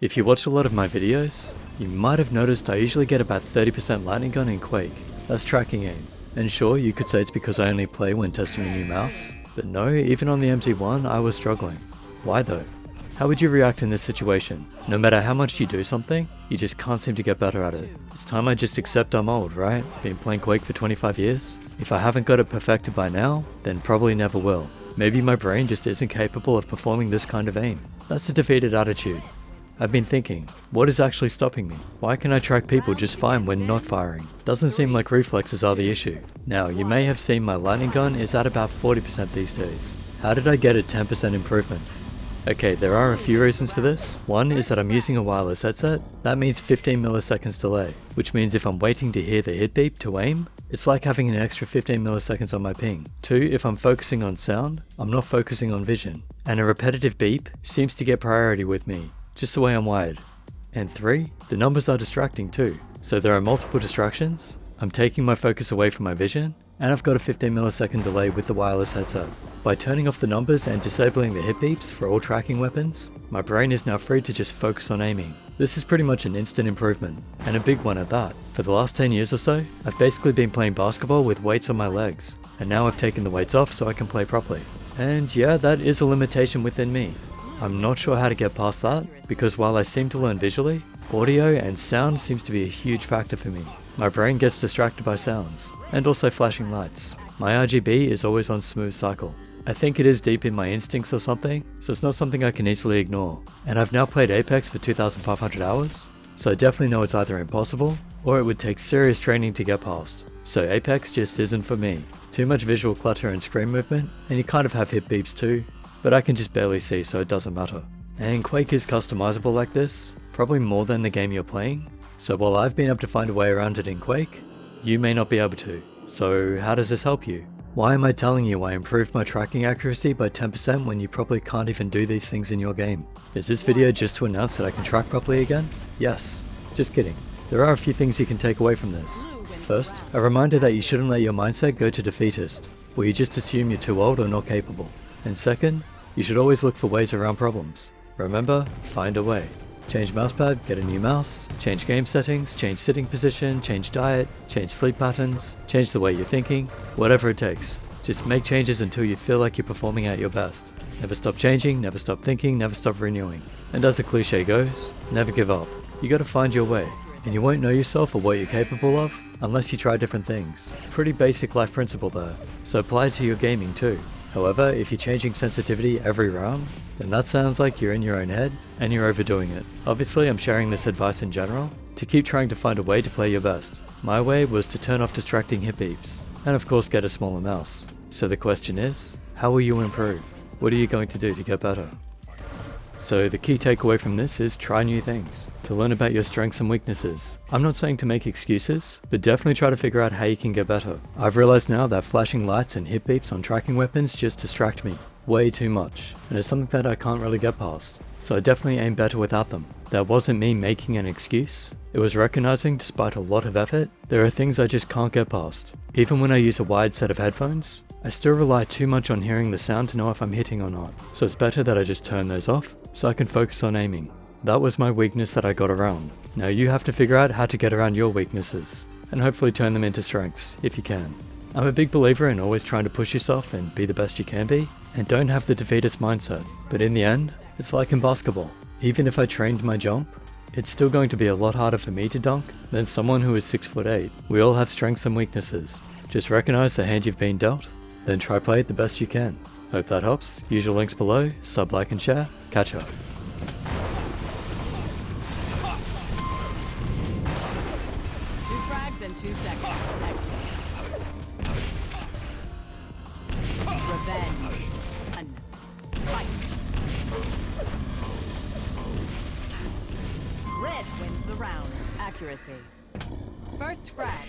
If you watch a lot of my videos, you might have noticed I usually get about 30% lightning gun in Quake. That's tracking aim. And sure, you could say it's because I only play when testing a new mouse, but no, even on the MZ1 I was struggling. Why though? How would you react in this situation? No matter how much you do something, you just can't seem to get better at it. It's time I just accept I'm old, right? Been playing Quake for 25 years? If I haven't got it perfected by now, then probably never will. Maybe my brain just isn't capable of performing this kind of aim. That's a defeated attitude. I've been thinking, what is actually stopping me? Why can I track people just fine when not firing? Doesn't seem like reflexes are the issue. Now, you may have seen my lightning gun is at about 40% these days. How did I get a 10% improvement? Okay, there are a few reasons for this. One is that I'm using a wireless headset. That means 15 milliseconds delay, which means if I'm waiting to hear the hit beep to aim, it's like having an extra 15 milliseconds on my ping. Two, if I'm focusing on sound, I'm not focusing on vision. And a repetitive beep seems to get priority with me, just the way I'm wired. And three, the numbers are distracting too. So there are multiple distractions, I'm taking my focus away from my vision, and I've got a 15 millisecond delay with the wireless headset. By turning off the numbers and disabling the hit beeps for all tracking weapons, my brain is now free to just focus on aiming. This is pretty much an instant improvement, and a big one at that. For the last 10 years or so, I've basically been playing basketball with weights on my legs, and now I've taken the weights off so I can play properly. And yeah, that is a limitation within me. I'm not sure how to get past that, because while I seem to learn visually, audio and sound seems to be a huge factor for me. My brain gets distracted by sounds, and also flashing lights. My RGB is always on smooth cycle. I think it is deep in my instincts or something, so it's not something I can easily ignore. And I've now played Apex for 2,500 hours, so I definitely know it's either impossible, or it would take serious training to get past. So Apex just isn't for me. Too much visual clutter and screen movement, and you kind of have hit beeps too, but I can just barely see, so it doesn't matter. And Quake is customizable like this, probably more than the game you're playing, so while I've been able to find a way around it in Quake, you may not be able to. So how does this help you? Why am I telling you I improved my tracking accuracy by 10% when you probably can't even do these things in your game? Is this video just to announce that I can track properly again? Yes, just kidding. There are a few things you can take away from this. First, a reminder that you shouldn't let your mindset go to defeatist, where you just assume you're too old or not capable. And second, you should always look for ways around problems. Remember, find a way. Change mousepad, get a new mouse, change game settings, change sitting position, change diet, change sleep patterns, change the way you're thinking, whatever it takes. Just make changes until you feel like you're performing at your best. Never stop changing, never stop thinking, never stop renewing. And as the cliche goes, never give up. You gotta find your way, and you won't know yourself or what you're capable of unless you try different things. Pretty basic life principle there, so apply it to your gaming too. However, if you're changing sensitivity every round, then that sounds like you're in your own head and you're overdoing it. Obviously, I'm sharing this advice in general to keep trying to find a way to play your best. My way was to turn off distracting hit beeps, and of course get a smaller mouse. So the question is, how will you improve? What are you going to do to get better? So the key takeaway from this is try new things, to learn about your strengths and weaknesses. I'm not saying to make excuses, but definitely try to figure out how you can get better. I've realized now that flashing lights and hit beeps on tracking weapons just distract me way too much, and it's something that I can't really get past. So I definitely aim better without them. That wasn't me making an excuse. It was recognizing, despite a lot of effort, there are things I just can't get past. Even when I use a wide set of headphones, I still rely too much on hearing the sound to know if I'm hitting or not. So it's better that I just turn those off so I can focus on aiming. That was my weakness that I got around. Now you have to figure out how to get around your weaknesses, and hopefully turn them into strengths, if you can. I'm a big believer in always trying to push yourself and be the best you can be, and don't have the defeatist mindset. But in the end, it's like in basketball. Even if I trained my jump, it's still going to be a lot harder for me to dunk than someone who is 6'8". We all have strengths and weaknesses. Just recognize the hand you've been dealt, then try play it the best you can. Hope that helps. Use your links below, sub, like and share. Catch up. 2 frags in 2 seconds. Excellent. Revenge. Fight. Red wins the round. Accuracy. First frag.